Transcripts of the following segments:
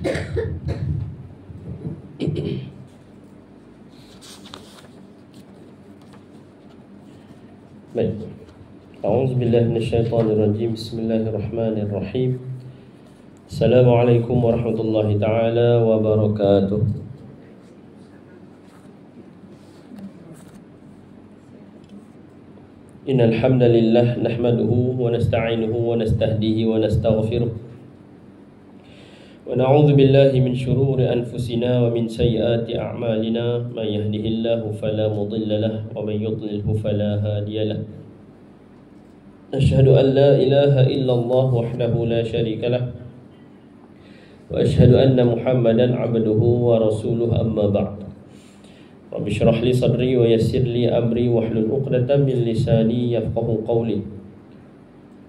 Baik. A'udzubillahi minasyaitonirrajim. Bismillahirrahmanirrahim. Assalamualaikum warahmatullahi taala wabarakatuh. Innal hamdalillah nahmaduhu wa nasta'inuhu wa nastahdihi wa nastaghfiruh. Wa na'udzu billahi min shururi anfusina wa min sayyiati a'malina. May yahdihillahu fala mudilla lahu wa may yudlilhu fala hadiya lahu. Asyhadu an la ilaha illallah wahdahu la syarika lah wa asyhadu anna Muhammadan 'abduhu wa rasuluhu, amma ba'd. Rabbi shrah li sadri wa yassir li amri wahlul 'uqdatam min lisani yafqahu qawli.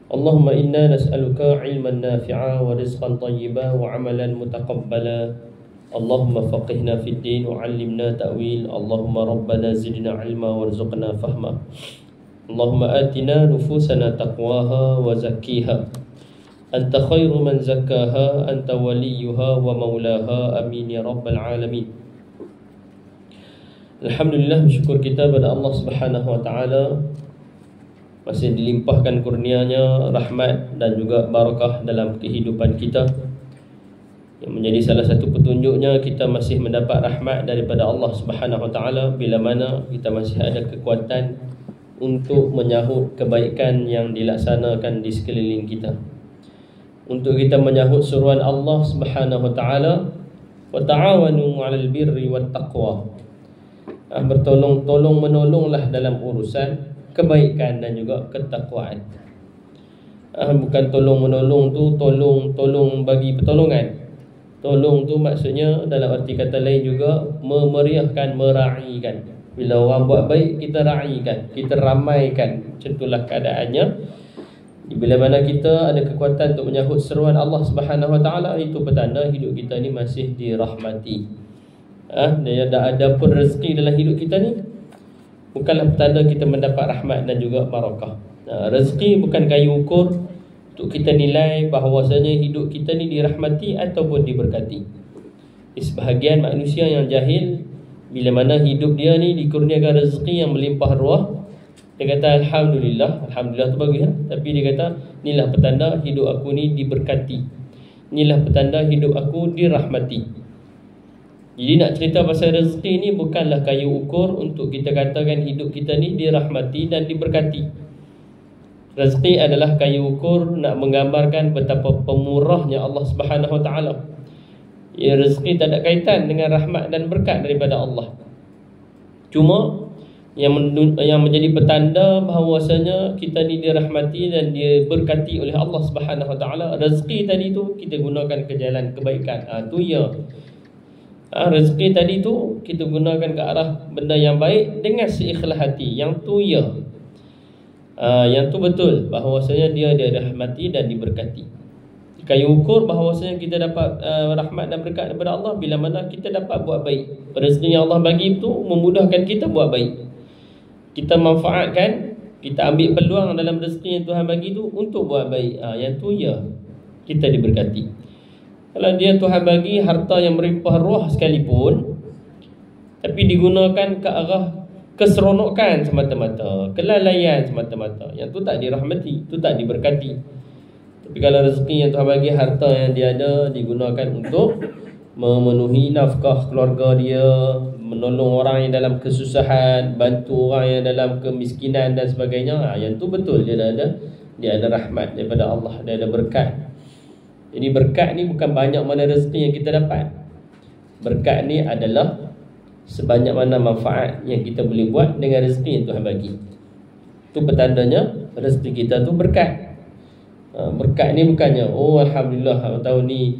Allahumma inna nas'aluka 'ilman nafi'a wa rizqan thayyiban wa 'amalan mutaqabbala. Allahumma faqihna fid din wa 'allimna ta'wil. Allahumma rabbana zidna 'ilma warzuqna fahma. Allahumma atina nufusana taqwaha wa zakkiha anta khairu man zakkaha anta waliyuha wa maulaha, amin ya rabbal alamin. Alhamdulillah, bersyukur kita pada Allah Subhanahu wa taala, masih dilimpahkan kurnianya rahmat dan juga barakah dalam kehidupan kita, yang menjadi salah satu petunjuknya kita masih mendapat rahmat daripada Allah Subhanahu wa taala bila mana kita masih ada kekuatan untuk menyahut kebaikan yang dilaksanakan di sekeliling kita, untuk kita menyahut seruan Allah Subhanahu wa taala, wa ta'awanu 'alal birri wat taqwa. Bertolong-tolong menolonglah dalam urusan kebaikan dan juga ketakwaan. Bukan tolong menolong tu tolong bagi pertolongan. Tolong tu maksudnya dalam arti kata lain juga memeriahkan, meraihkan. Bila orang buat baik, kita raikan, kita ramaikan. Macam itulah keadaannya. Bila mana kita ada kekuatan untuk menyahut seruan Allah Subhanahu wa taala, itu petanda hidup kita ni masih dirahmati. Dia ada pun rezeki dalam hidup kita ni, bukanlah petanda kita mendapat rahmat dan juga barakah. Rezeki bukan kayu ukur untuk kita nilai bahawasanya hidup kita ni dirahmati ataupun diberkati. Sebahagian manusia yang jahil, bila mana hidup dia ni dikurniakan rezeki yang melimpah ruah, dia kata Alhamdulillah. Alhamdulillah tu bagus, tapi dia kata inilah petanda hidup aku ni diberkati, inilah petanda hidup aku dirahmati. Jadi nak cerita pasal rezeki ni bukanlah kayu ukur untuk kita katakan hidup kita ni dirahmati dan diberkati. Rezeki adalah kayu ukur nak menggambarkan betapa pemurahnya Allah Subhanahu wa taala. Ya, rezeki tak ada kaitan dengan rahmat dan berkat daripada Allah. Cuma yang menjadi petanda bahawasanya kita ni dirahmati dan diberkati oleh Allah Subhanahu wa taala, rezeki tadi tu kita gunakan ke jalan kebaikan. Tu ya. Rezeki tadi tu kita gunakan ke arah benda yang baik dengan seikhlas hati. Yang tu ya. Yang tu betul bahawasanya dia dirahmati dan diberkati. Kayu ukur bahawasanya kita dapat rahmat dan berkat daripada Allah bila mana kita dapat buat baik. Rezeki yang Allah bagi itu memudahkan kita buat baik. Kita manfaatkan, kita ambil peluang dalam rezeki yang Tuhan bagi itu untuk buat baik. Yang tu ya, kita diberkati. Kalau dia Tuhan bagi harta yang melimpah ruah sekalipun, tapi digunakan ke arah keseronokan semata-mata, kelalaian semata-mata, yang tu tak dirahmati, tu tak diberkati. Tapi kalau rezeki yang Tuhan bagi, harta yang dia ada digunakan untuk memenuhi nafkah keluarga dia, menolong orang yang dalam kesusahan, bantu orang yang dalam kemiskinan dan sebagainya, yang tu betul dia ada rahmat daripada Allah, dia ada berkat. Jadi berkat ni bukan banyak mana rezeki yang kita dapat. Berkat ni adalah sebanyak mana manfaat yang kita boleh buat dengan rezeki yang Tuhan bagi. Itu petandanya rezeki kita tu berkat. Berkat ni bukannya alhamdulillah tahun ni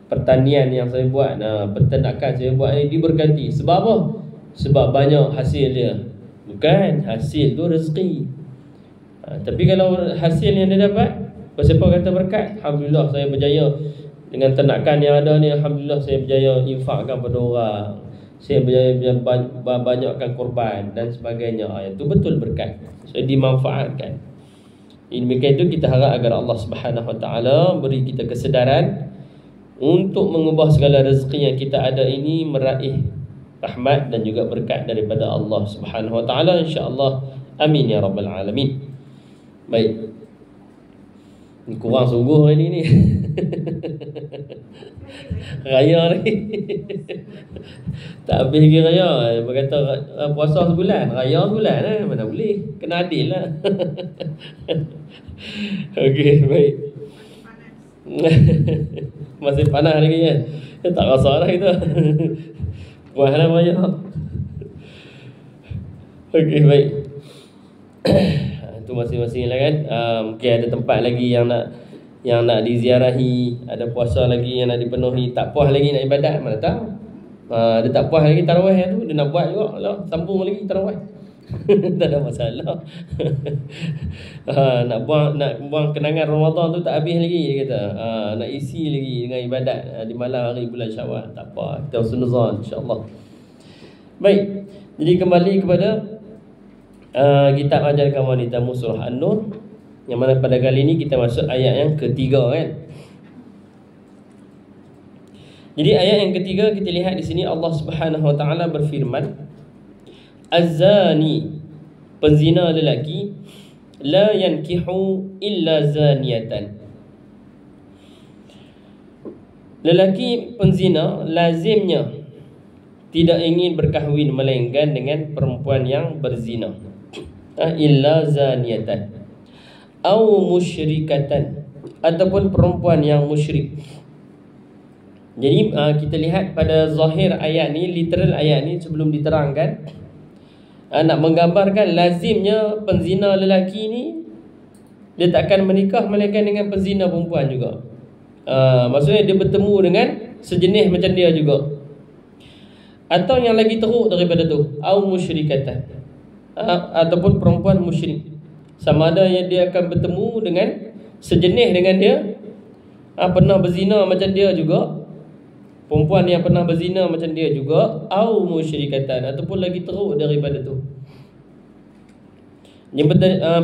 pertanian yang saya buat, peternakan saya buat ni diberkati. Sebab apa? Sebab banyak hasil dia. Bukan, hasil tu rezeki. Tapi kalau hasil yang dia dapat, siapa kata berkat? Alhamdulillah saya berjaya dengan ternakan yang ada ni. Alhamdulillah saya berjaya infakkan pada orang, saya berjaya banyakkan korban dan sebagainya. Itu betul berkat. Saya dimanfaatkan. Demikian itu kita harap agar Allah Subhanahu wa taala beri kita kesedaran untuk mengubah segala rezeki yang kita ada ini meraih rahmat dan juga berkat daripada Allah Subhanahu Wa Taala, insya-Allah. Amin ya rabbal alamin. Baik. Ni kurang sungguh hari ni. Raya lagi. Tak habis lagi raya. Berkata puasa sebulan, raya sebulan, mana boleh. Kena adil lah. Okey, baik. Masih panas lagi kan. Tak rasa dah kita. Puaslah banyak. Okey, baik. Itu masing-masing lah kan. Mungkin ada tempat lagi yang nak diziarahi, ada puasa lagi yang nak dipenuhi, tak puas lagi nak ibadat, mana tahu. Dia tak puas lagi tarawih tu, dia nak buat juga lah, sambung lagi tarawih. Tak ada masalah. Nak buang kenangan Ramadan tu tak habis lagi, dia kata. Nak isi lagi dengan ibadat di malam hari bulan Syawal, tak apa, kita husnuzan insya-Allah. Baik. Jadi kembali kepada kitab Ajarkan Wanitamu surah An-Nur, yang mana pada kali ini kita masuk ayat yang ketiga kan. Jadi ayat yang ketiga kita lihat di sini Allah Subhanahu Wa Taala berfirman, Az-zani, penzina lelaki, la yankihu illa zaniyatan. Lelaki penzina lazimnya tidak ingin berkahwin melainkan dengan perempuan yang berzina. Illa zaniyatan au musyrikatan, ataupun perempuan yang musyrik. Jadi kita lihat pada zahir ayat ni, literal ayat ni sebelum diterangkan, nak menggambarkan lazimnya penzina lelaki ni dia takkan menikah melainkan dengan penzina perempuan juga. Maksudnya dia bertemu dengan sejenis macam dia juga. Atau yang lagi teruk daripada tu, au musyrikatan, ataupun perempuan musyrik. Sama ada yang dia akan bertemu dengan sejenis dengan dia, pernah berzina macam dia juga, perempuan yang pernah berzina macam dia juga, au musyrikatan, ataupun lagi teruk daripada tu. Yang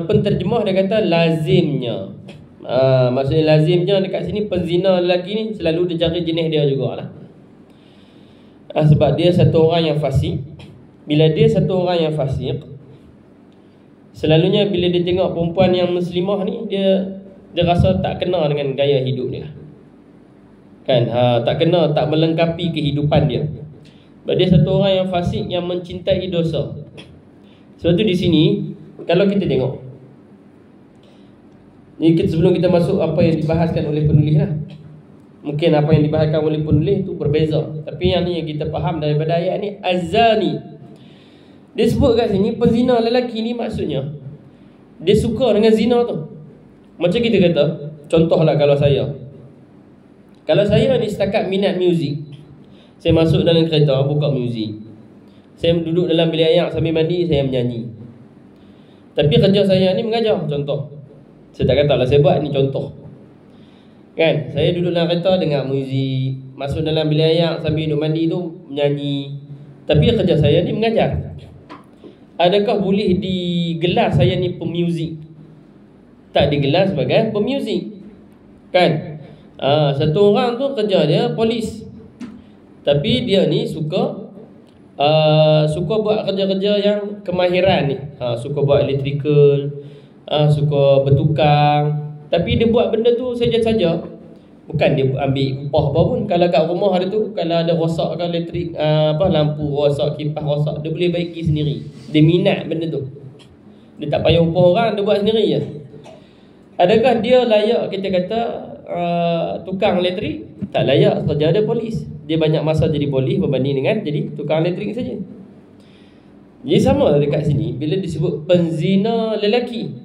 penterjemah dia kata lazimnya. Maksudnya lazimnya dekat sini penzina lelaki ni selalu dia cari jenis dia jugalah. Sebab dia satu orang yang fasik. Bila dia satu orang yang fasik, selalunya bila dia tengok perempuan yang muslimah ni, dia rasa tak kena dengan gaya hidup dia. Kan, tak kena, tak melengkapi kehidupan dia. Sebab dia satu orang yang fasik, yang mencintai dosa. Sebab tu di sini kalau kita tengok ni, sebelum kita masuk apa yang dibahaskan oleh penulis lah, mungkin apa yang dibahaskan oleh penulis tu berbeza, tapi yang ni yang kita faham daripada ayat ni, az-zani, dia sebut kat sini penzina lelaki ni maksudnya dia suka dengan zina tu. Macam kita kata, contohlah kalau saya ni setakat minat muzik, saya masuk dalam kereta, buka muzik, saya duduk dalam bilik air sambil mandi, saya menyanyi. Tapi kerja saya ni mengajar, contoh. Saya tak katalah saya buat, ni contoh. Kan, saya duduk dalam kereta dengar muzik, masuk dalam bilik air sambil duduk mandi tu menyanyi. Tapi kerja saya ni mengajar. Adakah boleh digelar saya ni pemuzik? Tak digelar sebagai pemuzik. Kan? Satu orang tu kerja dia polis, tapi dia ni suka buat kerja-kerja yang kemahiran ni. Suka buat electrical, suka bertukang. Tapi dia buat benda tu saja-saja. Bukan dia ambil upah apa pun. Kalau kat rumah ada tu, kalau ada rosak ke elektrik, lampu rosak, kipas rosak, dia boleh baiki sendiri. Dia minat benda tu. Dia tak payah upah orang, dia buat sendiri je. Adakah dia layak kita kata tukang elektrik? Tak layak, kerja dia polis. Dia banyak masa jadi polis berbanding dengan jadi tukang elektrik saja. Jadi sama dekat sini, bila disebut penzina lelaki,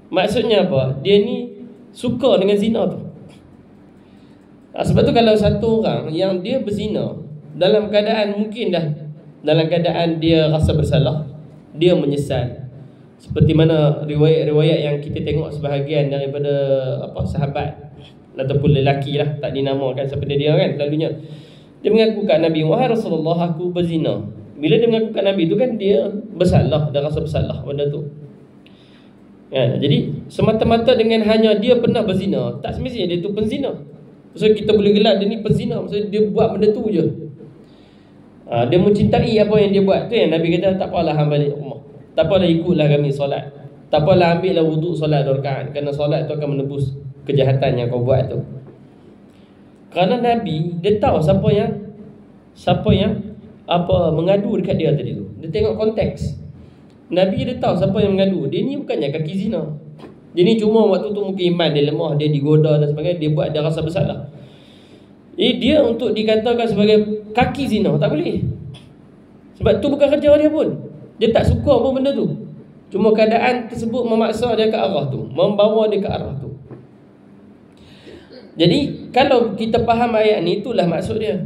maksudnya apa? Dia ni suka dengan zina tu. Sebab tu kalau satu orang yang dia berzina dalam keadaan mungkin dah dalam keadaan dia rasa bersalah, dia menyesal. Seperti mana riwayat-riwayat yang kita tengok sebahagian daripada sahabat ataupun lelaki lah, tak dinamakan siapa dia kan, selalunya dia mengaku kat Nabi, wahai Rasulullah, aku berzina. Bila dia mengaku kat Nabi tu kan, dia bersalah, dia rasa bersalah benda tu. Jadi semata-mata dengan hanya dia pernah berzina, tak semestinya dia tu penzina. So kita boleh gelar dia ni pezina, maksudnya dia buat benda tu je. Dia mencintai apa yang dia buat. Tu yang Nabi kata, tak apalah hang balik rumah, tak apalah ikutlah kami solat, tak apalah ambillah wuduk solat 2 rakaat, kerana solat tu akan menebus kejahatan yang kau buat tu. Kerana Nabi dia tahu siapa yang mengadu dekat dia tadi tu. Dia tengok konteks. Nabi dia tahu siapa yang mengadu. Dia ni bukannya kaki zina. Dia ni cuma waktu tu mungkin iman dia lemah, dia digoda dan sebagainya, dia buat, dia rasa bersalah. Dia untuk dikatakan sebagai kaki zina tak boleh. Sebab tu bukan kerja dia pun. Dia tak suka pun benda tu. Cuma keadaan tersebut memaksa dia ke arah tu, membawa dia ke arah tu. Jadi kalau kita faham ayat ni, itulah maksud dia.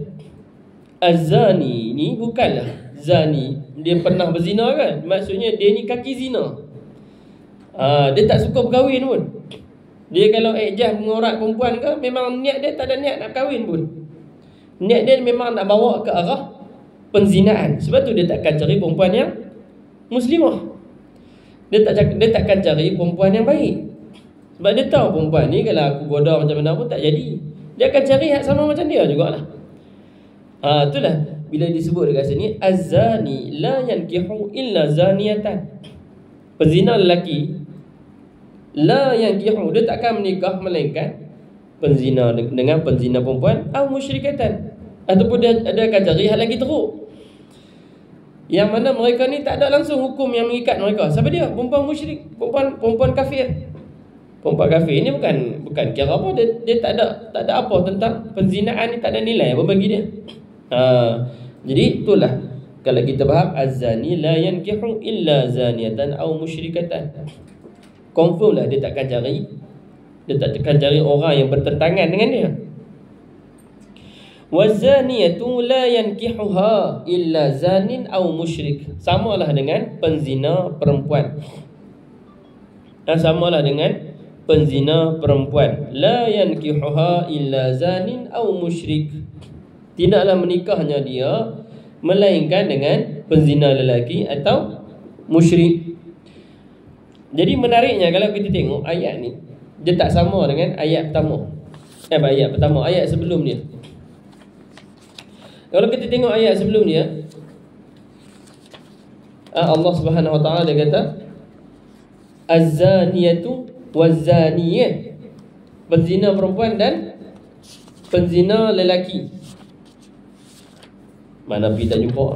Az-zani ni bukanlah zani dia pernah berzina kan. Maksudnya dia ni kaki zina. Dia tak suka berkahwin pun. Dia kalau ejah mengorak perempuan ke, memang niat dia tak ada niat nak kahwin pun. Niat dia memang nak bawa ke arah penzinaan. Sebab tu dia takkan cari perempuan yang muslimah. Dia takkan cari perempuan yang baik. Sebab dia tahu perempuan ni kalau aku goda macam mana pun tak jadi. Dia akan cari hak sama macam dia jugalah. Itulah bila disebut dekat sini, az-zani la yankihu illa zaniyatan. Penzina lelaki la yankihu, dia takkan menikah melainkan penzina dengan penzina perempuan, atau musyrikatan, ataupun dia akan cari hal lagi teruk, yang mana mereka ni tak ada langsung hukum yang mengikat mereka. Siapa dia? Perempuan musyrik, perempuan kafir. Perempuan kafir ni bukan kira apa, dia tak ada apa tentang penzinaan ni, tak ada nilai apa bagi dia. Jadi itulah kalau kita faham az-zani la yankihu illa zaniyatan aw musyrikatan. Confirm lah dia takkan cari orang yang bertentangan dengan dia. Wazaniyatu la yankihuha illa zanin aw musyrik. Samalah dengan penzina perempuan. Samalah dengan penzina perempuan. La yankihuha illa zanin aw musyrik. Tidaklah menikahnya dia melainkan dengan penzina lelaki atau musyrik. Jadi menariknya kalau kita tengok ayat ni, dia tak sama dengan ayat pertama. Ayat sebelum dia. Kalau kita tengok ayat sebelum dia, Allah Subhanahu Wa Taala dia kata az-zaniyatu waz-zaniyah, penzina perempuan dan penzina lelaki. Mana pergi tak jumpa.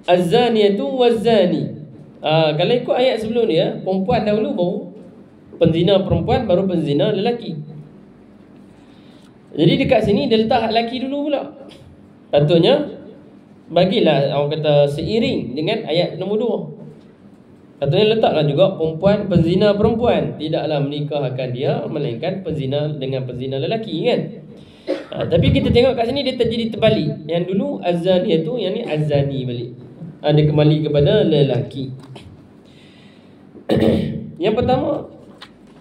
Az-zaniyatu waz-zani. Kalau ikut ayat sebelum dia, perempuan dahulu, baru penzina perempuan, baru penzina lelaki. Jadi dekat sini dia letak hak lelaki dulu pula. Patutnya bagilah orang kata seiring dengan ayat nombor 2. Patutnya letaklah juga perempuan, penzina perempuan tidaklah menikahkan dia melainkan penzina dengan penzina lelaki kan. Tapi kita tengok kat sini dia terjadi terbalik. Yang dulu az-zani tu, yang ni az-zani balik. Dia kembali kepada lelaki. Yang pertama,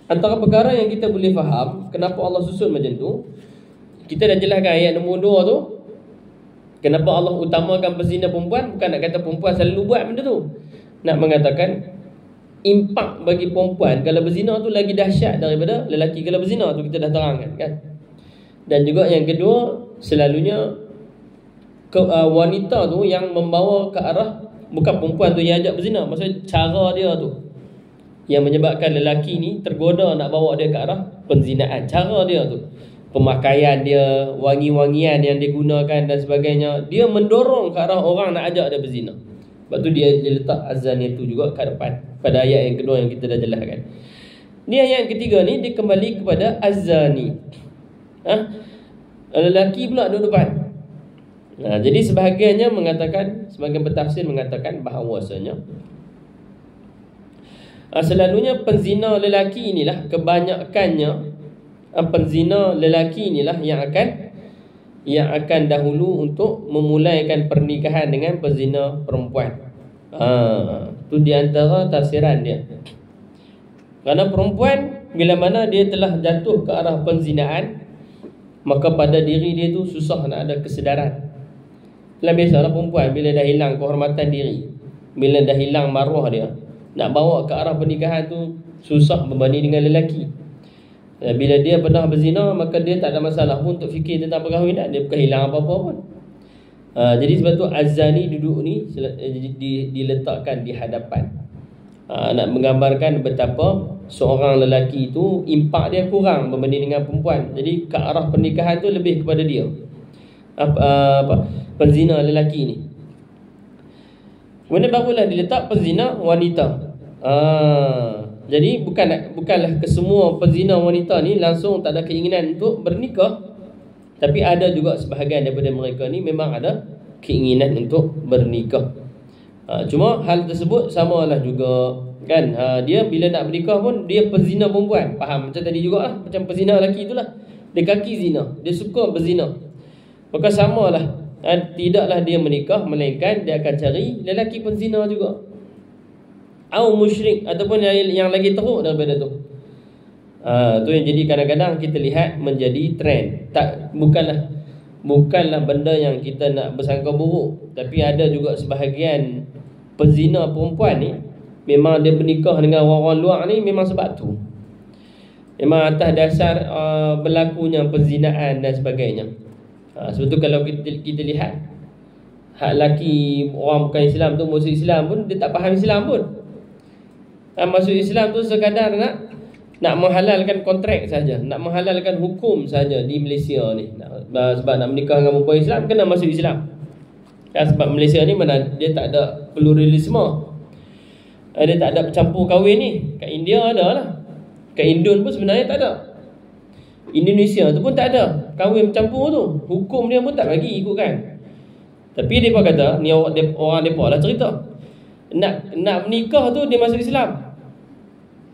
antara perkara yang kita boleh faham kenapa Allah susun macam tu, kita dah jelaskan ayat nombor 2 tu. Kenapa Allah utamakan penzina perempuan? Bukan nak kata perempuan selalu buat benda tu. Nak mengatakan impak bagi perempuan kalau berzina tu lagi dahsyat daripada lelaki kalau berzina tu, kita dah terangkan kan. Dan juga yang kedua, selalunya wanita tu yang membawa ke arah, bukan perempuan tu yang ajak berzina. Maksudnya cara dia tu yang menyebabkan lelaki ni tergoda nak bawa dia ke arah penzinaan. Cara dia tu, pemakaian dia, wangi-wangian yang dia gunakan dan sebagainya, dia mendorong ke arah orang nak ajak dia berzina. Sebab tu dia letak az-zani tu juga kat depan pada ayat yang kedua yang kita dah jelaskan. Ni ayat yang ketiga ni dia kembali kepada az-zani. Lelaki pula duduk depan. Jadi sebahagiannya mengatakan, sebahagian bertafsir mengatakan bahawasanya selalunya penzina lelaki inilah, kebanyakannya penzina lelaki inilah yang akan dahulu untuk memulaikan pernikahan dengan penzina perempuan. Itu di antara tafsiran dia. Kerana perempuan bila mana dia telah jatuh ke arah penzinaan, maka pada diri dia tu susah nak ada kesedaran. Dalam biasalah perempuan bila dah hilang kehormatan diri, bila dah hilang maruah dia, nak bawa ke arah pernikahan tu susah berbanding dengan lelaki. Bila dia pernah berzina, maka dia tak ada masalah pun untuk fikir tentang perkahwinan. Dia bukan hilang apa-apa pun. Jadi sebab tu az-zani duduk ni diletakkan di hadapan. Nak menggambarkan betapa seorang lelaki itu impak dia kurang berbanding dengan perempuan. Jadi ke arah pernikahan tu lebih kepada dia, penzina lelaki ni. Kemudian barulah diletak penzina wanita. Jadi bukanlah kesemua penzina wanita ni langsung tak ada keinginan untuk bernikah. Tapi ada juga sebahagian daripada mereka ni memang ada keinginan untuk bernikah. Cuma hal tersebut samalah juga kan. Dia bila nak bernikah pun dia penzina perempuan. Faham macam tadi jugalah. Macam penzina lelaki itulah. Dia kaki zina, dia suka berzina. Maka samalah. Tidaklah dia menikah, melainkan dia akan cari lelaki penzina juga. Atau musyrik, ataupun yang lagi teruk daripada tu. Tu yang jadi kadang-kadang kita lihat menjadi trend. Bukanlah benda yang kita nak bersangka buruk. Tapi ada juga sebahagian penzina perempuan ni memang dia bernikah dengan orang-orang luar ni memang sebab tu. Memang atas dasar berlakunya perzinaan dan sebagainya. Sebab tu kalau kita lihat hak laki orang bukan Islam tu masuk Islam pun dia tak faham Islam pun. Masuk Islam tu sekadar nak menghalalkan kontrak saja, nak menghalalkan hukum saja di Malaysia ni. Sebab nak menikah dengan perempuan Islam kena masuk Islam. Sebab Malaysia ni mana dia tak ada pluralisme. Dia tak ada campur kahwin ni. Kat India ada lah. Kat Indon pun sebenarnya tak ada. Indonesia tu pun tak ada kahwin campur tu. Hukum dia pun tak bagi ikutkan. Tapi mereka kata ni orang mereka lah cerita. Nak menikah tu dia masuk Islam.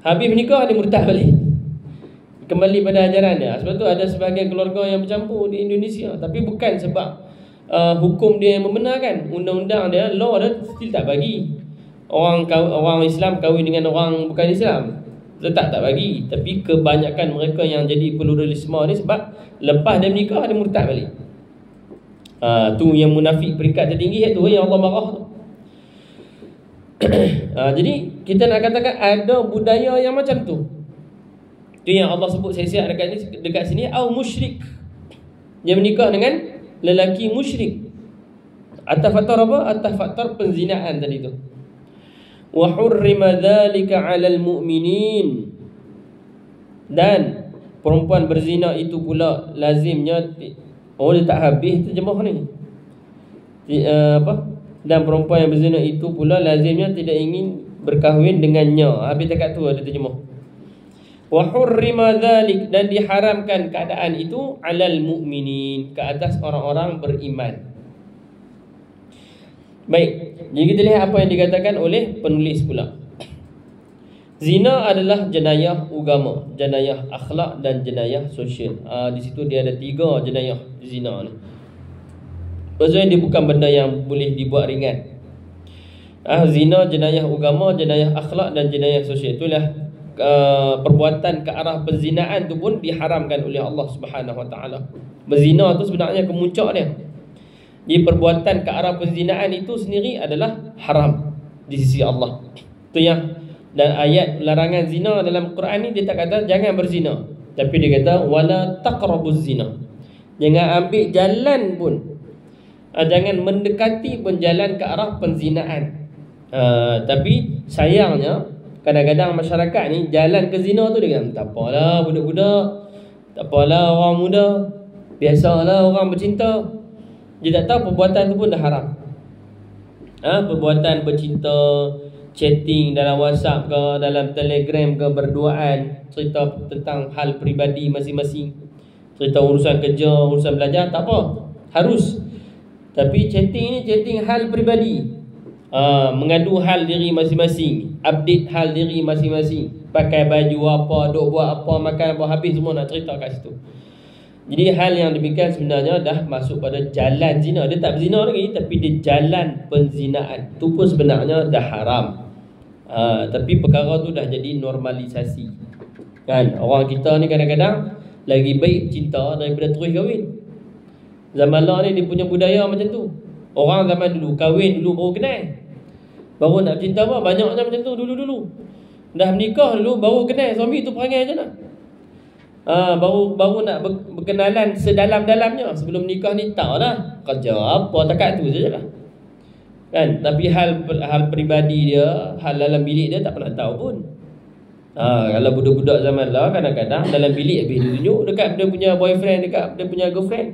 Habis menikah dia murtad balik, kembali pada ajaran dia. Sebab tu ada sebahagian keluarga yang bercampur di Indonesia. Tapi bukan sebab hukum dia yang membenarkan. Undang-undang dia, law dia still tak bagi orang Islam kahwin dengan orang bukan Islam. Tetap tak bagi. Tapi kebanyakan mereka yang jadi pluralisme ni sebab lepas dia menikah dia murtad balik. Tu yang munafik peringkat tertinggi, itu yang Allah marah tu. Jadi kita nak katakan ada budaya yang macam tu. Itu yang Allah sebut siap-siap dekat sini, au musyrik. Dia menikah dengan lelaki musyrik. Atas faktor apa? Atas faktor penzinaan tadi tu. Wa hurrima dzalika 'alal mu'minin. Dan perempuan berzina itu pula lazimnya, dia tak habis terjemah ni. Dan perempuan yang berzina itu pula lazimnya tidak ingin berkahwin dengannya. Habis dekat tu ada terjemah. Wa hurrima dzalik, dan diharamkan keadaan itu 'alal mu'minin, ke atas orang-orang beriman. Baik, jadi kita lihat apa yang dikatakan oleh penulis pula. Zina adalah jenayah agama, jenayah akhlak dan jenayah sosial. Di situ dia ada 3 jenayah zina ni. Maksudnya dia bukan benda yang boleh dibuat ringan. Zina, jenayah agama, jenayah akhlak dan jenayah sosial. Itulah perbuatan ke arah penzinaan tu pun diharamkan oleh Allah Subhanahu Wa Taala. Berzina tu sebenarnya kemuncak dia. Jadi perbuatan ke arah penzinaan itu sendiri adalah haram di sisi Allah. Itu yang, dan ayat larangan zina dalam Quran ni dia tak kata jangan berzina, tapi dia kata wala taqrabuz zina. Jangan ambil jalan pun, jangan mendekati pun jalan ke arah penzinaan. Tapi sayangnya kadang-kadang masyarakat ni jalan ke zina tu dia kata tak apalah budak-budak, tak apalah orang muda, biasalah orang bercinta. Dia tak tahu perbuatan tu pun dah haram. Perbuatan bercinta, chatting dalam WhatsApp ke, dalam Telegram ke, berduaan, cerita tentang hal peribadi masing-masing, cerita urusan kerja, urusan belajar, tak apa, harus. Tapi chatting ni chatting hal peribadi, mengadu hal diri masing-masing, update hal diri masing-masing, pakai baju apa, duk buat apa, makan apa, habis semua nak cerita kat situ. Jadi hal yang demikian sebenarnya dah masuk pada jalan zina. Dia tak berzina lagi, tapi dia jalan penzinaan. Itu pun sebenarnya dah haram. Tapi perkara tu dah jadi normalisasi. Kan? Orang kita ni kadang-kadang lagi baik cinta daripada terus kahwin. Zaman lah ni dia punya budaya macam tu. Orang zaman dulu kahwin dulu baru kenal, baru nak cinta apa, banyaknya macam tu dulu-dulu. Dah menikah dulu baru kenal suami tu perangai macam mana. Baru nak berkenalan sedalam-dalamnya. Sebelum nikah ni tak lah, kerja apa takat tu sajalah kan. Tapi hal peribadi dia, hal dalam bilik dia tak pernah tahu pun. Kalau budak-budak zaman lah, kadang-kadang dalam bilik habis dia tunjuk dekat dia punya boyfriend, dekat dia punya girlfriend.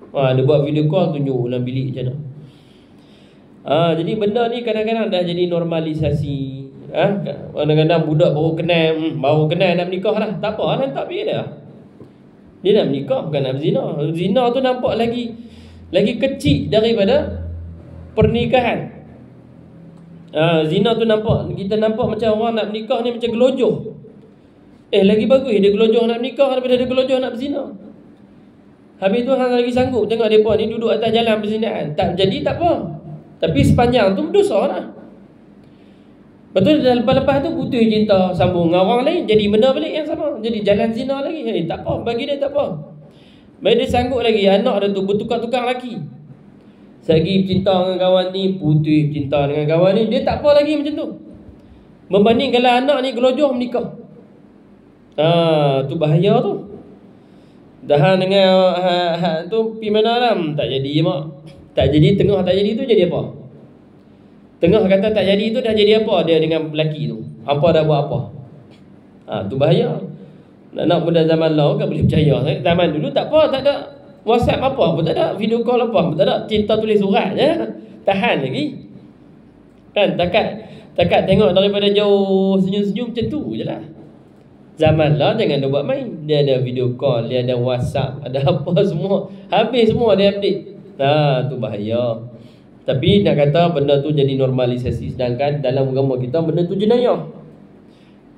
Dia buat video call tunjuk dalam bilik macam mana. Jadi benda ni kadang-kadang dah jadi normalisasi. Kadang-kadang budak baru kenal nak menikah lah. Tak apa, tak pergi dah. Dia nak menikah, bukan nak berzina. Zina tu nampak lagi kecil daripada pernikahan. Zina tu kita nampak macam orang nak menikah ni macam gelojoh. Lagi bagus dia gelojoh nak menikah daripada dia gelojoh nak berzina. Habis tu hang lagi sanggup tengok mereka ni duduk atas jalan perzinaan. Tak jadi tak apa, tapi sepanjang tu berdosa lah. Betul, lepas tu putus cinta, sambung dengan orang lain, jadi benda balik yang sama, jadi jalan zina lagi. Tak apa, bagi dia tak apa. Bagi dia sanggup lagi, anak dia tu bertukar-tukar lelaki. Selagi cinta dengan kawan ni, putus cinta dengan kawan ni, dia tak apa lagi macam tu. Berbanding kalau anak ni gelojoh menikah. Tu bahaya tu. Dah dengan tu pergi mana Ram? Tak jadi mak. Tak jadi, tengah tak jadi tu jadi apa? Tengah kata tak jadi tu dah jadi apa dia dengan lelaki tu? Apa dah buat apa? Tu bahaya. Nak muda zaman lalu kan boleh percaya. Zaman dulu tak apa, tak ada WhatsApp apa tak ada, video call apa tak ada, cinta tulis surat je. Tahan lagi. Kan takat tengok daripada jauh senyum-senyum macam tu je lah. Zaman lah jangan dia buat main. Dia ada video call, dia ada WhatsApp, ada apa semua. Habis semua dia update. Tu bahaya. Tapi nak kata benda tu jadi normalisasi, sedangkan dalam agama kita benda tu jenayah.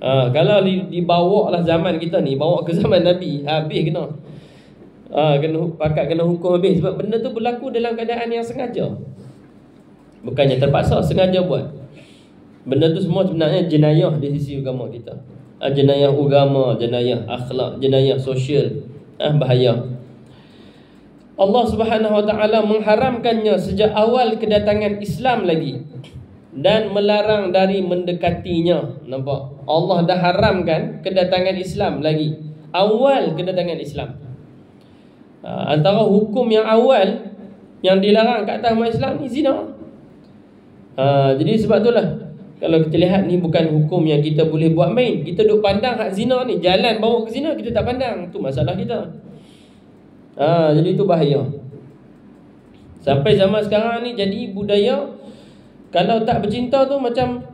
Kalau dibawa lah zaman kita ni, bawa ke zaman Nabi, habis kena. Kena hukum habis. Sebab benda tu berlaku dalam keadaan yang sengaja, bukannya terpaksa, sengaja buat. Benda tu semua sebenarnya jenayah di sisi agama kita. Jenayah agama, jenayah akhlak, jenayah sosial. Bahaya. Allah Subhanahu Wa Taala mengharamkannya sejak awal kedatangan Islam lagi, dan melarang dari mendekatinya. Nampak? Allah dah haramkan kedatangan Islam lagi, awal kedatangan Islam. Antara hukum yang awal yang dilarang kat atas umat Islam ni zina. Jadi sebab itulah kalau kita lihat ni bukan hukum yang kita boleh buat main. Kita duk pandang hak zina ni, jalan bawa ke zina kita tak pandang. Tu masalah kita. Jadi itu bahaya. Sampai zaman sekarang ni jadi budaya, kalau tak bercinta tu macam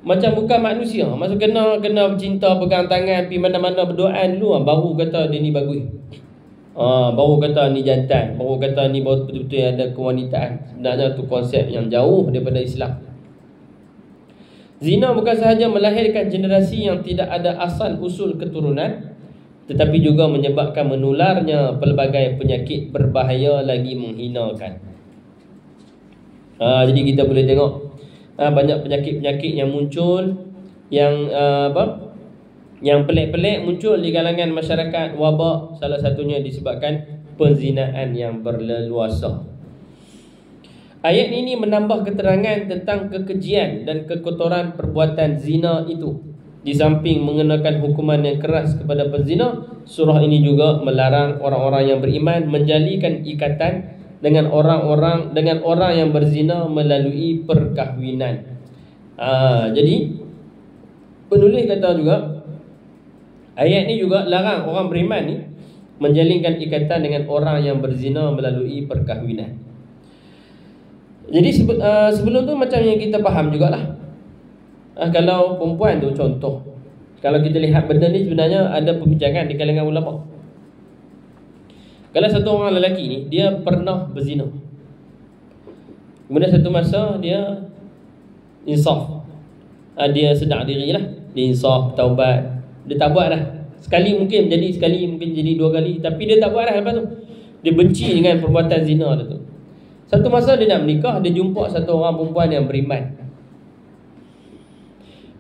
bukan manusia. Maksud kena bercinta, pegang tangan, pergi mana-mana berdoa dulu, baru kata dia ni bagus. Baru kata ni jantan, baru kata ni betul-betul ada kewanitaan. Sebenarnya tu konsep yang jauh daripada Islam. Zina bukan sahaja melahirkan generasi yang tidak ada asal usul keturunan, tetapi juga menyebabkan menularnya pelbagai penyakit berbahaya lagi menghinakan. Jadi kita boleh tengok banyak penyakit-penyakit yang muncul, yang pelik-pelik muncul di kalangan masyarakat. Wabak salah satunya disebabkan penzinaan yang berleluasa. Ayat ini menambah keterangan tentang kekejian dan kekotoran perbuatan zina itu. Di samping mengenakan hukuman yang keras kepada penzina, surah ini juga melarang orang-orang yang beriman menjalikan ikatan dengan orang yang berzina melalui perkahwinan. Jadi penulis kata juga, ayat ni juga larang orang beriman ni menjalinkan ikatan dengan orang yang berzina melalui perkahwinan. Jadi sebelum tu macam yang kita faham jugalah. Kalau perempuan tu contoh, kalau kita lihat benda ni sebenarnya ada perbincangan di kalangan ulama. Kalau satu orang lelaki ni dia pernah berzina, kemudian satu masa dia insaf, dia sedar diri lah, dia insaf, taubat, dia tak buat lah. Sekali mungkin jadi, sekali mungkin jadi 2 kali, tapi dia tak buat lah lepas tu. Dia benci dengan perbuatan zina dia tu. Satu masa dia nak menikah, dia jumpa satu orang perempuan yang beriman.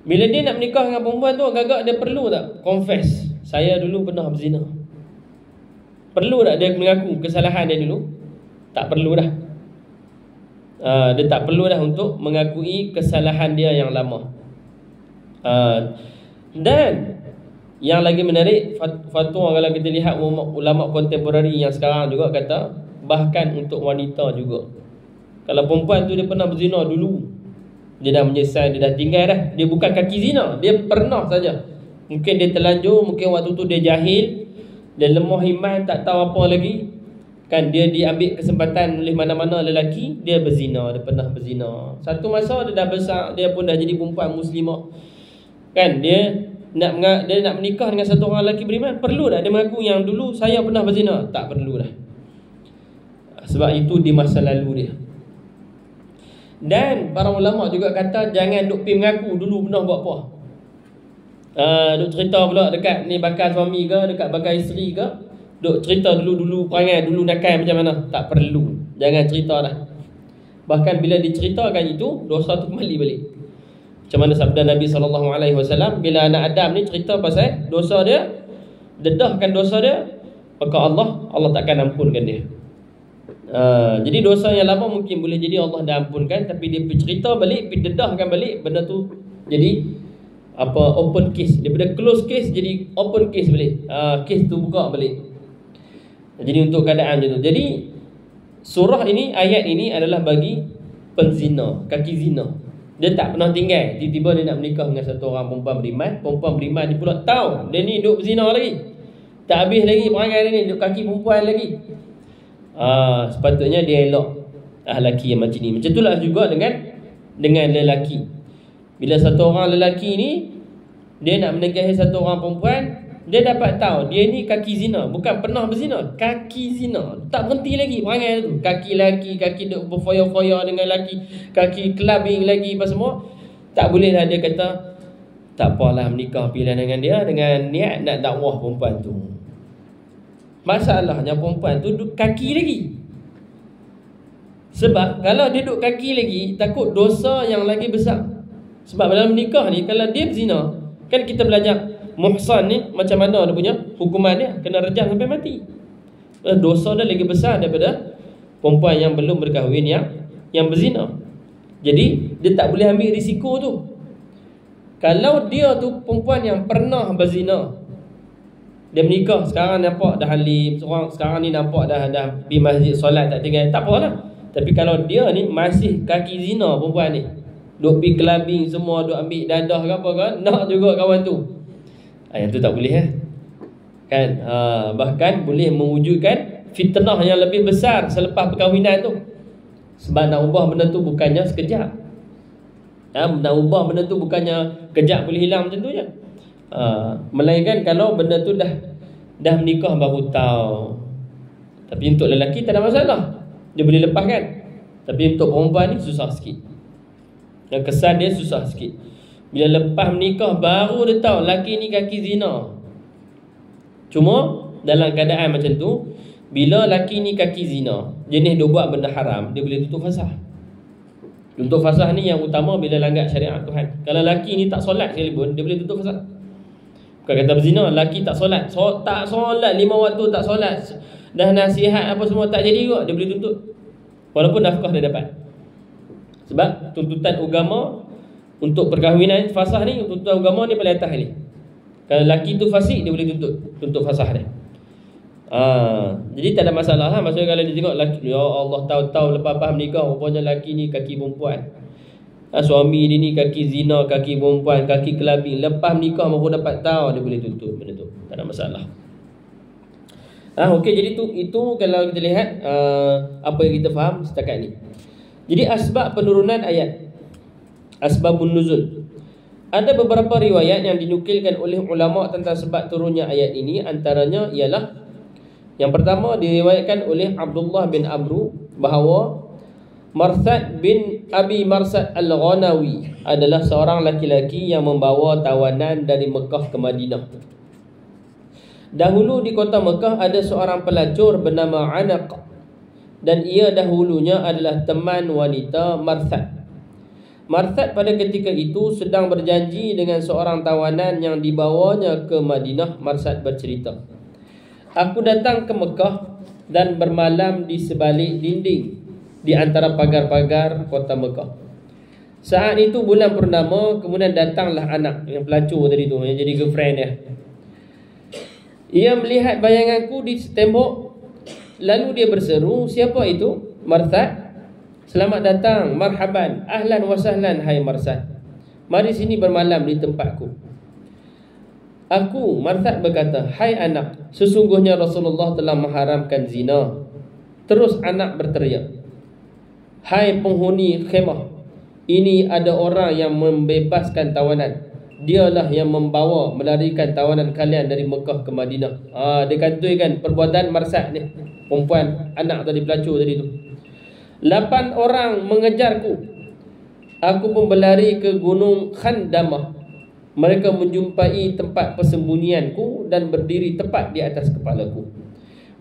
Bila dia nak menikah dengan perempuan tu, agak-agak dia perlu tak confess, saya dulu pernah berzina? Perlu tak dia mengaku kesalahan dia dulu? Tak perlu dah. Dia tak perlu dah untuk mengakui kesalahan dia yang lama. Dan Yang lagi menarik, fatwa kalau kita lihat ulama kontemporari yang sekarang juga kata bahkan untuk wanita juga. Kalau perempuan tu dia pernah berzina dulu, dia dah menyesal, dia dah tinggal dah. Dia bukan kaki zina, dia pernah saja. Mungkin dia terlanjur, mungkin waktu tu dia jahil, dia lemah iman, tak tahu apa lagi. Kan dia diambil kesempatan oleh mana-mana lelaki, dia berzina, dia pernah berzina. Satu masa dia dah besar, dia pun dah jadi perempuan muslimah. Kan dia nak menikah dengan satu orang lelaki beriman, perlu tak dia mengaku yang dulu saya pernah berzina? Tak perlu dah. Sebab itu di masa lalu dia. Dan para ulama juga kata jangan duk pergi mengaku dulu pernah buat apa. Duk cerita pula dekat ni bakal suami ke, dekat bakal isteri ke, duk cerita dulu perangai, dulu nakal macam mana. Tak perlu. Jangan cerita dah. Bahkan bila diceritakan itu, dosa tu kembali balik. Macam mana sabda Nabi SAW, bila anak Adam ni cerita pasal dosa dia, dedahkan dosa dia, maka Allah takkan ampunkan dia. Jadi dosa yang lama mungkin boleh jadi Allah dah ampunkan, tapi dia cerita balik, pergi dedahkan balik, benda tu jadi open case. Daripada close case jadi open case balik. Case tu buka balik. Jadi untuk keadaan macam tu. Jadi surah ini, ayat ini adalah bagi penzina, kaki zina. Dia tak pernah tinggal, tiba-tiba dia nak menikah dengan satu orang perempuan beriman. Perempuan beriman ni pula tahu dia ni duk berzina lagi, tak habis lagi perangai dia ni, duk kaki perempuan lagi. Sepatutnya dia elok lelaki yang macam ni. Macam itulah juga dengan lelaki. Bila satu orang lelaki ni dia nak menikahi satu orang perempuan, dia dapat tahu dia ni kaki zina, bukan pernah berzina, kaki zina. Tak berhenti lagi perangai tu. Kaki lelaki, kaki duk berfoya-foya dengan lelaki, kaki clubbing lagi apa semua. Tak boleh lah dia kata tak apalah menikah pilihan dengan dia dengan niat nak dakwah perempuan tu. Masalahnya perempuan tu duduk kaki lagi. Sebab kalau dia duduk kaki lagi, takut dosa yang lagi besar. Sebab dalam menikah ni, kalau dia berzina, kan kita belajar muhsan ni macam mana dia punya hukuman dia, kena rejam sampai mati. Dosa dia lagi besar daripada perempuan yang belum berkahwin yang berzina. Jadi dia tak boleh ambil risiko tu. Kalau dia tu perempuan yang pernah berzina, dia menikah, sekarang nampak dah halim, sekarang ni nampak dah pergi masjid solat tak tinggal, tak apalah. Tapi kalau dia ni masih kaki zina perempuan ni, duk pergi clubbing semua, duk ambil dadah ke apa kan, nak juga kawan tu, yang tu tak boleh kan. Bahkan boleh mewujudkan fitnah yang lebih besar selepas perkahwinan tu. Sebab nak ubah benda tu bukannya sekejap. Nak ubah benda tu bukannya kejap boleh hilang macam tu je. Melainkan kalau benda tu dah menikah baru tahu. Tapi untuk lelaki tak ada masalah, dia boleh lepaskan. Tapi untuk perempuan ni susah sikit. Yang kesan dia susah sikit. Bila lepas menikah baru dia tahu lelaki ni kaki zina. Cuma dalam keadaan macam tu, bila lelaki ni kaki zina, jenis dia buat benda haram, dia boleh tutup fasah. Tutup fasah ni yang utama bila langgar syariat Tuhan. Kalau lelaki ni tak solat sekalipun, dia boleh tutup fasah. Bukan kata berzina, lelaki tak solat, tak solat 5 waktu, tak solat, dah nasihat apa semua tak jadi juga, dia boleh tuntut. Walaupun nafkah dia dapat. Sebab tuntutan agama untuk perkahwinan fasah ni, tuntutan agama ni paling atas ni. Kalau lelaki tu fasik, dia boleh tuntut fasah dia. Jadi tak ada masalah lah. Maksudnya kalau dia tengok lelaki, ya Allah, tahu-tahu lepas menikah rupanya lelaki ni kaki perempuan, suami dia ni kaki zina, kaki perempuan, kaki clubbing, lepas menikah baru dapat tahu, dia boleh tuntut benda tu. Tak ada masalah. Okey, jadi itu kalau kita lihat apa yang kita faham setakat ni. Jadi asbab penurunan ayat, asbabun nuzul. Ada beberapa riwayat yang dinukilkan oleh ulama tentang sebab turunnya ayat ini. Antaranya ialah, yang pertama diriwayatkan oleh Abdullah bin Amru bahawa Marsad bin Abi Marsad Al-Ghanawi adalah seorang laki-laki yang membawa tawanan dari Mekah ke Madinah. Dahulu di kota Mekah ada seorang pelacur bernama Anaq, dan ia dahulunya adalah teman wanita Marsad. Marsad pada ketika itu sedang berjanji dengan seorang tawanan yang dibawanya ke Madinah. Marsad bercerita, "Aku datang ke Mekah dan bermalam di sebalik dinding di antara pagar-pagar kota Mekah. Saat itu bulan purnama, kemudian datanglah anak yang pelacur tadi tu, yang jadi girlfriend dia. Ia melihat bayanganku di tembok, lalu dia berseru, siapa itu? Marsad. Selamat datang, marhaban, ahlan wa sahlan, hai Marsad. Mari sini bermalam di tempatku. Aku, Marsad berkata, hai anak, sesungguhnya Rasulullah telah mengharamkan zina. Terus anak berteriak, hai penghuni khemah, ini ada orang yang membebaskan tawanan. Dialah yang membawa, melarikan tawanan kalian dari Mekah ke Madinah. Dia kantuikan perbuatan Marsad ni, perempuan anak tadi, pelacur tadi tu. 8 orang mengejarku. Aku pun berlari ke gunung Khandamah. Mereka menjumpai tempat persembunyianku dan berdiri tepat di atas kepalaku.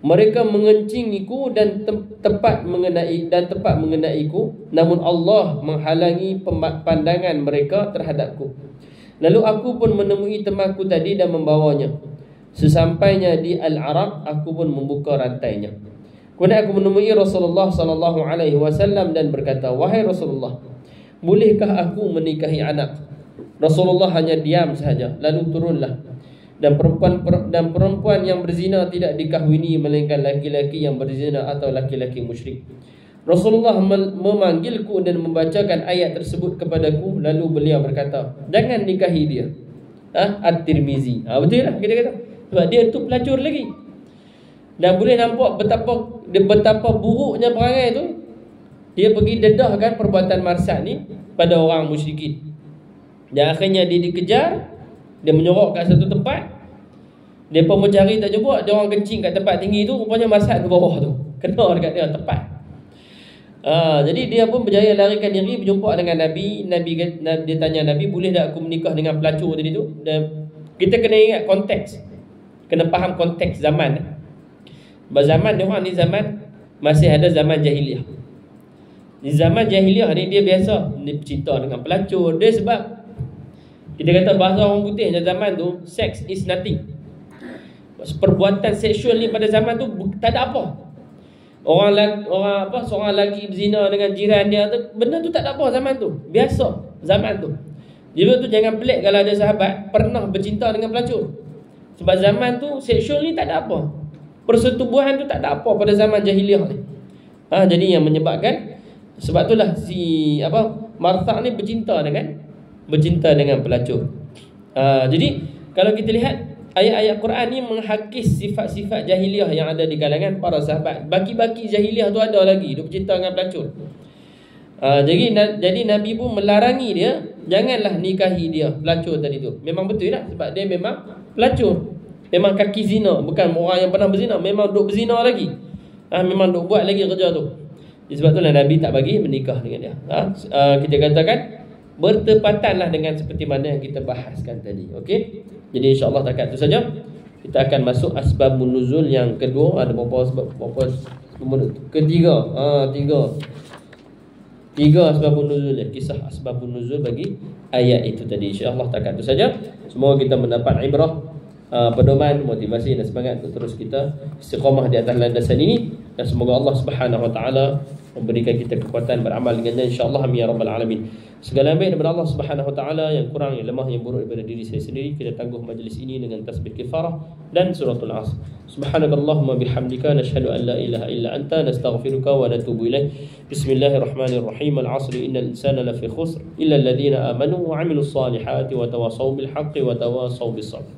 Mereka mengencingiku dan tepat mengenaiku, namun Allah menghalangi pandangan mereka terhadapku. Lalu aku pun menemui temanku tadi dan membawanya. Sesampainya di Al-Araq, aku pun membuka rantainya. Kemudian aku menemui Rasulullah sallallahu alaihi wasallam dan berkata, wahai Rasulullah, bolehkah aku menikahi anak? Rasulullah hanya diam sahaja, lalu turunlah. Dan perempuan yang berzina tidak dikahwini melainkan laki-laki yang berzina atau laki-laki musyrik. Rasulullah memanggilku dan membacakan ayat tersebut kepadaku. Lalu beliau berkata, jangan nikahi dia. At-Tirmizi. Betul lah kita kata. Sebab dia tu pelacur lagi. Dan boleh nampak betapa buruknya perangai tu. Dia pergi dedahkan perbuatan Marsad ni pada orang musyrikin. Dan akhirnya dia dikejar. Dia menyorok kat satu tempat. Dia pun mencari tak jumpa. Dia orang kencing kat tempat tinggi tu. Rupanya Marsad ke bawah tu. Kena dekat dia tepat. Jadi dia pun berjaya larikan diri, berjumpa dengan Nabi. Dia tanya Nabi, boleh tak aku menikah dengan pelacur tadi tu? Dan kita kena ingat konteks. Kena faham konteks zaman. Sebab zaman dia orang ni zaman masih ada zaman jahiliah. Di zaman jahiliah ni dia biasa dia cinta dengan pelacur. Dia sebab kita kata bahasa orang putih zaman tu, sex is nothing. Perbuatan seksual ni pada zaman tu tak ada apa. Seorang lelaki berzina dengan jiran dia tu, benda tu tak ada apa zaman tu. Biasa zaman tu. Jadi tu jangan pelik kalau ada sahabat pernah bercinta dengan pelacur. Sebab zaman tu seksual ni tak ada apa. Persetubuhan tu tak ada apa pada zaman jahiliah ni. Jadi yang menyebabkan, sebab itulah Marsad ni bercinta dengan pelacur. Jadi kalau kita lihat ayat-ayat Quran ni menghakis sifat-sifat jahiliah yang ada di kalangan para sahabat. Baki-baki jahiliah tu ada lagi, dia bercinta dengan pelacur. Jadi Nabi pun melarangi dia, janganlah nikahi dia, pelacur tadi tu. Memang betul lah, sebab dia memang pelacur. Memang kaki zina, bukan orang yang pernah berzina, memang duk berzina lagi. Memang duk buat lagi kerja tu. Sebab itulah Nabi tak bagi menikah dengan dia. Kita katakan bertepatanlah dengan seperti mana yang kita bahaskan tadi. Okey. Jadi insya-Allah takat itu saja. Kita akan masuk asbabun nuzul yang kedua. Ada berapa sebab? Ketiga. Tiga asbabun nuzul, kisah asbabun nuzul bagi ayat itu tadi. Insya-Allah takat itu saja. Semoga kita mendapat ibrah, pedoman, motivasi dan semangat untuk terus kita istiqamah di atas landasan ini. Dan semoga Allah Subhanahu wa taala memberikan kita kekuatan beramal dengannya, insya-Allah, amin ya rabbal alamin. Segala yang baik daripada Allah Subhanahu wa taala, yang kurang, yang lemah, yang buruk daripada diri saya sendiri, kita tangguh majlis ini dengan tasbih kifarah dan suratul asr. Subhanakallahumma bihamdika nashhadu an la ilaha illa anta nastaghfiruka wa natubu ilaik. Bismillahirrahmanirrahim. Al-'asri innal insana lafi khusr illa alladhina amanu wa 'amilus salihati wa tawassaw bil haqqi wa tawassaw bis sabr.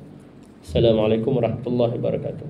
Assalamualaikum warahmatullahi wabarakatuh.